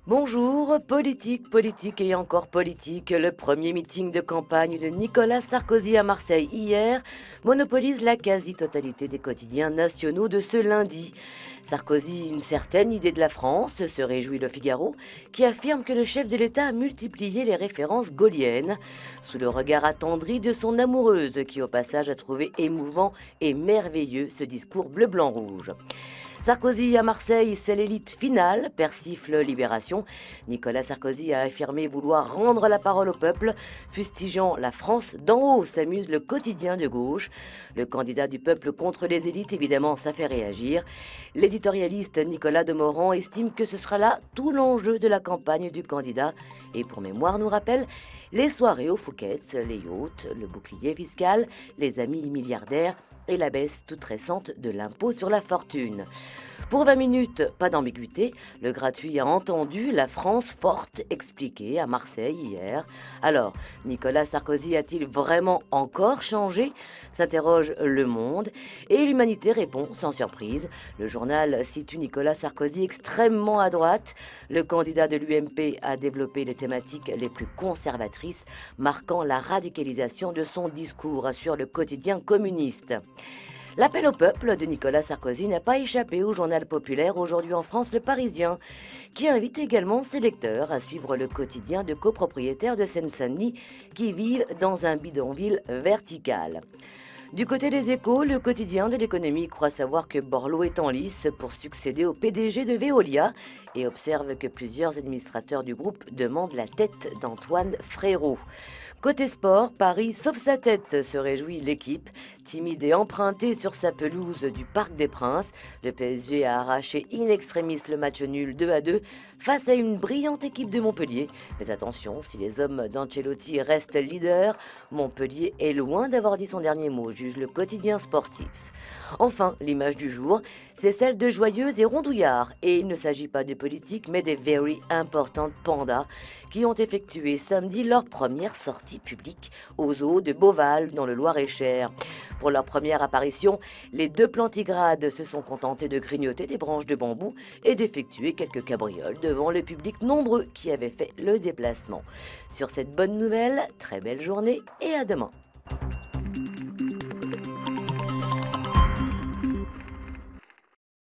Bonjour, politique, politique et encore politique. Le premier meeting de campagne de Nicolas Sarkozy à Marseille hier monopolise la quasi-totalité des quotidiens nationaux de ce lundi. Sarkozy, une certaine idée de la France, se réjouit Le Figaro, qui affirme que le chef de l'État a multiplié les références gaulliennes, sous le regard attendri de son amoureuse, qui au passage a trouvé émouvant et merveilleux ce discours bleu-blanc-rouge. Sarkozy à Marseille, c'est l'élite finale, persifle Libération. Nicolas Sarkozy a affirmé vouloir rendre la parole au peuple, fustigeant la France d'en haut, s'amuse le quotidien de gauche. Le candidat du peuple contre les élites, évidemment, ça fait réagir. L'éditorialiste Nicolas Demorand estime que ce sera là tout l'enjeu de la campagne du candidat. Et pour mémoire, nous rappelle les soirées aux Fouquet's, les yachts, le bouclier fiscal, les amis milliardaires et la baisse toute récente de l'impôt sur la fortune. Pour 20 minutes, pas d'ambiguïté, le gratuit a entendu la France forte expliquer à Marseille hier. Alors, Nicolas Sarkozy a-t-il vraiment encore changé s'interroge Le Monde et l'Humanité répond sans surprise. Le journal situe Nicolas Sarkozy extrêmement à droite. Le candidat de l'UMP a développé les thématiques les plus conservatrices, marquant la radicalisation de son discours, assure le quotidien communiste. L'appel au peuple de Nicolas Sarkozy n'a pas échappé au journal populaire aujourd'hui en France, Le Parisien, qui invite également ses lecteurs à suivre le quotidien de copropriétaires de Seine-Saint-Denis qui vivent dans un bidonville vertical. Du côté des Échos, le quotidien de l'économie croit savoir que Borloo est en lice pour succéder au PDG de Veolia et observe que plusieurs administrateurs du groupe demandent la tête d'Antoine Frérot. Côté sport, Paris sauve sa tête, se réjouit l'équipe. Timide et empruntée sur sa pelouse du Parc des Princes, le PSG a arraché in extremis le match nul 2-2 face à une brillante équipe de Montpellier. Mais attention, si les hommes d'Ancelotti restent leaders, Montpellier est loin d'avoir dit son dernier mot, juge le quotidien sportif. Enfin, l'image du jour, c'est celle de joyeux et rondouillards. Et il ne s'agit pas de politique, mais des very important pandas qui ont effectué samedi leur première sortie publique aux eaux de Beauval dans le Loir-et-Cher. Pour leur première apparition, les deux plantigrades se sont contentés de grignoter des branches de bambou et d'effectuer quelques cabrioles devant le public nombreux qui avait fait le déplacement. Sur cette bonne nouvelle, très belle journée et à demain.